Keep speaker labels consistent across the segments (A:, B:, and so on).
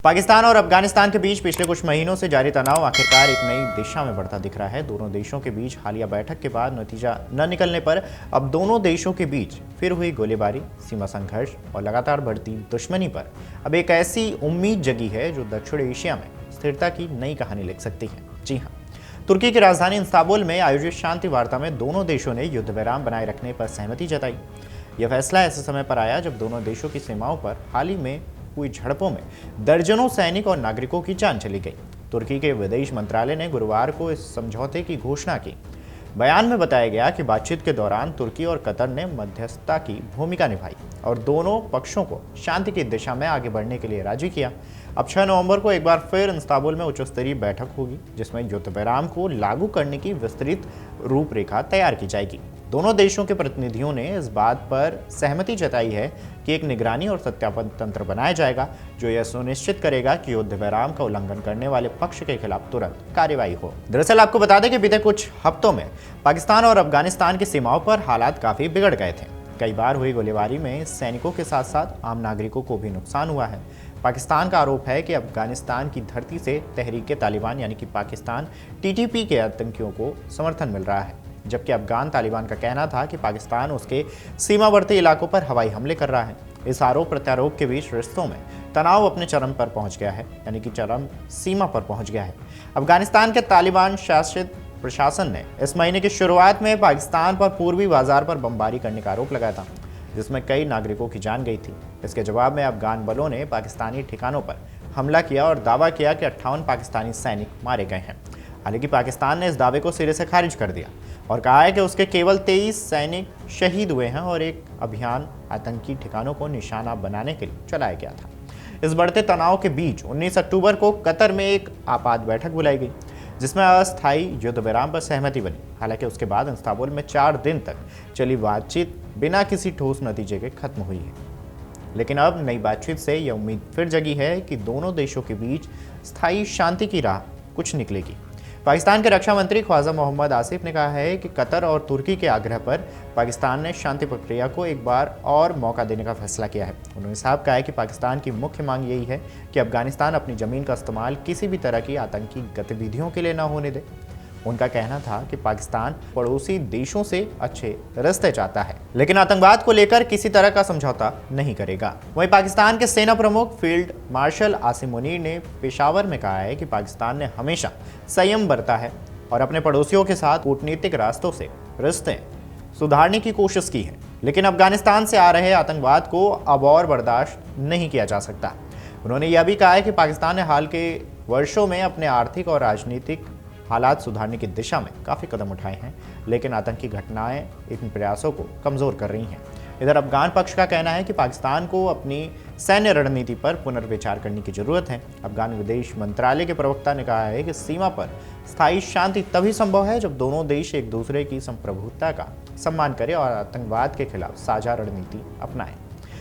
A: पाकिस्तान और अफगानिस्तान के बीच पिछले कुछ महीनों से जारी तनाव आखिरकार एक नई दिशा में बढ़ता दिख रहा है। दोनों देशों के बीच हालिया बैठक के बाद नतीजा न निकलने पर अब दोनों देशों के बीच फिर हुई गोलीबारी, सीमा संघर्ष और लगातार बढ़ती दुश्मनी पर अब एक ऐसी उम्मीद जगी है जो दक्षिण एशिया में स्थिरता की नई कहानी लिख सकती है। जी हाँ, तुर्की की राजधानी इस्तांबुल में आयोजित शांति वार्ता में दोनों देशों ने युद्ध विराम बनाए रखने पर सहमति जताई। यह फैसला ऐसे समय पर आया जब दोनों देशों की सीमाओं पर हाल ही में हुई झड़पों में दर्जनों सैनिक और नागरिकों की जान चली गई। तुर्की के विदेश मंत्रालय ने गुरुवार को इस समझौते की घोषणा की। बयान में बताया गया कि बातचीत के दौरान तुर्की और कतर ने मध्यस्थता की भूमिका निभाई और दोनों पक्षों को शांति की दिशा में आगे बढ़ने के लिए राजी किया। अब 6 नवंबर को एक बार फिर इस्तांबुल में उच्च स्तरीय बैठक होगी, जिसमें युद्ध विराम को लागू करने की विस्तृत रूपरेखा तैयार की जाएगी। दोनों देशों के प्रतिनिधियों ने इस बात पर सहमति जताई है कि एक निगरानी और सत्यापन तंत्र बनाया जाएगा जो यह सुनिश्चित करेगा कि युद्ध विराम का उल्लंघन करने वाले पक्ष के खिलाफ तुरंत कार्रवाई हो। दरअसल आपको बता दें कि बीते कुछ हफ्तों में पाकिस्तान और अफगानिस्तान की सीमाओं पर हालात काफी बिगड़ गए थे। कई बार हुई गोलीबारी में सैनिकों के साथ साथ आम नागरिकों को भी नुकसान हुआ है। पाकिस्तान का आरोप है कि अफगानिस्तान की धरती से तहरीक तालिबान यानी कि पाकिस्तान टीटीपी के आतंकियों को समर्थन मिल रहा है, जबकि अफगान तालिबान का कहना था कि पाकिस्तान उसके सीमावर्ती इलाकों पर हवाई हमले कर रहा है। इस आरोप प्रत्यारोप के बीच रिश्तों में तनाव अपने चरम पर पहुंच गया है, यानी कि चरम सीमा पर पहुंच गया है। अफगानिस्तान के तालिबान शासित प्रशासन ने इस महीने की शुरुआत में पाकिस्तान पर पूर्वी बाजार पर बमबारी करने का आरोप लगाया था, जिसमें कई नागरिकों की जान गई थी। इसके जवाब में अफगान बलों ने पाकिस्तानी ठिकानों पर हमला किया और दावा किया कि 58 पाकिस्तानी सैनिक मारे गए हैं। हालांकि पाकिस्तान ने इस दावे को सिरे से खारिज कर दिया और कहा है कि उसके केवल 23 सैनिक शहीद हुए हैं और एक अभियान आतंकी ठिकानों को निशाना बनाने के लिए चलाया गया था। इस बढ़ते तनाव के बीच 19 अक्टूबर को कतर में एक आपात बैठक बुलाई गई, जिसमें अस्थायी युद्ध विराम पर सहमति बनी। हालांकि उसके बाद इस्तांबुल में 4 दिन तक चली बातचीत बिना किसी ठोस नतीजे के खत्म हुई है। लेकिन अब नई बातचीत से यह उम्मीद फिर जगी है कि दोनों देशों के बीच स्थायी शांति की राह कुछ निकलेगी। पाकिस्तान के रक्षा मंत्री ख्वाजा मोहम्मद आसिफ ने कहा है कि कतर और तुर्की के आग्रह पर पाकिस्तान ने शांति प्रक्रिया को एक बार और मौका देने का फैसला किया है। उन्होंने साफ कहा है कि पाकिस्तान की मुख्य मांग यही है कि अफगानिस्तान अपनी जमीन का इस्तेमाल किसी भी तरह की आतंकी गतिविधियों के लिए न होने दे। उनका कहना था कि पाकिस्तान पड़ोसी देशों से अच्छे रिश्ते चाहता है, लेकिन आतंकवाद को लेकर किसी तरह का समझौता नहीं करेगा। वहीं पाकिस्तान के सेना प्रमुख फील्ड मार्शल आसिम मुनीर ने पेशावर में कहा है कि पाकिस्तान ने हमेशा संयम बरता है और अपने पड़ोसियों के साथ कूटनीतिक रास्तों से रिश्ते सुधारने की कोशिश की है, लेकिन अफगानिस्तान से आ रहे आतंकवाद को अब और बर्दाश्त नहीं किया जा सकता। उन्होंने यह भी कहा है कि पाकिस्तान ने हाल के वर्षों में अपने आर्थिक और राजनीतिक हालात सुधारने की दिशा में काफ़ी कदम उठाए हैं, लेकिन आतंकी घटनाएं इन प्रयासों को कमज़ोर कर रही हैं। इधर अफगान पक्ष का कहना है कि पाकिस्तान को अपनी सैन्य रणनीति पर पुनर्विचार करने की जरूरत है। अफगान विदेश मंत्रालय के प्रवक्ता ने कहा है कि सीमा पर स्थायी शांति तभी संभव है जब दोनों देश एक दूसरे की संप्रभुता का सम्मान करें और आतंकवाद के खिलाफ साझा रणनीति अपनाएं।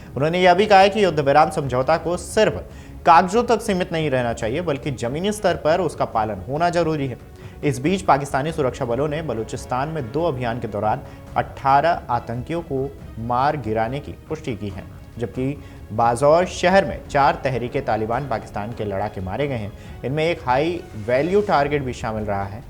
A: उन्होंने यह भी कहा है कि युद्ध विराम समझौता को सिर्फ कागजों तक सीमित नहीं रहना चाहिए, बल्कि जमीनी स्तर पर उसका पालन होना जरूरी है। इस बीच पाकिस्तानी सुरक्षा बलों ने बलूचिस्तान में 2 अभियान के दौरान 18 आतंकियों को मार गिराने की पुष्टि की है, जबकि बाजौर शहर में 4 तहरीके तालिबान पाकिस्तान के लड़ाके मारे गए हैं। इनमें एक हाई वैल्यू टारगेट भी शामिल रहा है।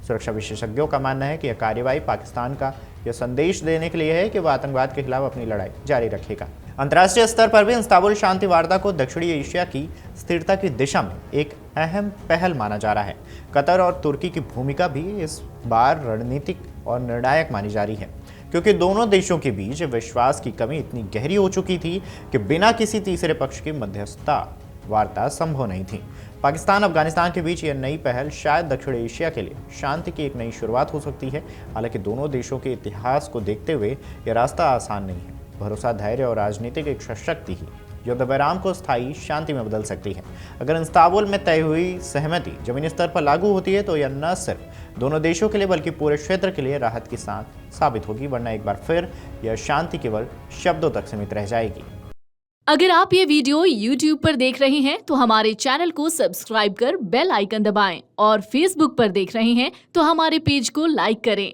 A: सुरक्षा विशेषज्ञों का मानना है कि यह कार्रवाई पाकिस्तान का यह संदेश देने के लिए है कि वह आतंकवाद के खिलाफ अपनी लड़ाई जारी रखेगा। अंतर्राष्ट्रीय स्तर पर भी इस्तांबुल शांति वार्ता को दक्षिणी एशिया की स्थिरता की दिशा में एक अहम पहल माना जा रहा है। कतर और तुर्की की भूमिका भी इस बार रणनीतिक और निर्णायक मानी जा रही है, क्योंकि दोनों देशों के बीच विश्वास की कमी इतनी गहरी हो चुकी थी कि बिना किसी तीसरे पक्ष की मध्यस्थता वार्ता संभव नहीं थी। पाकिस्तान अफगानिस्तान के बीच यह नई पहल शायद दक्षिण एशिया के लिए शांति की एक नई शुरुआत हो सकती है। हालांकि दोनों देशों के इतिहास को देखते हुए यह रास्ता आसान नहीं है। भरोसा, धैर्य और राजनीतिक एक शक्ति ही युद्ध विराम को स्थायी शांति में बदल सकती है। अगर इस्तांबुल में तय हुई सहमति जमीनी स्तर पर लागू होती है तो यह न सिर्फ दोनों देशों के लिए बल्कि पूरे क्षेत्र के लिए राहत की सांस साबित होगी, वरना एक बार फिर यह शांति केवल शब्दों तक सीमित रह जाएगी।
B: अगर आप ये वीडियो YouTube पर देख रहे हैं तो हमारे चैनल को सब्सक्राइब कर बेल आइकन दबाएं और Facebook पर देख रहे हैं तो हमारे पेज को लाइक करें।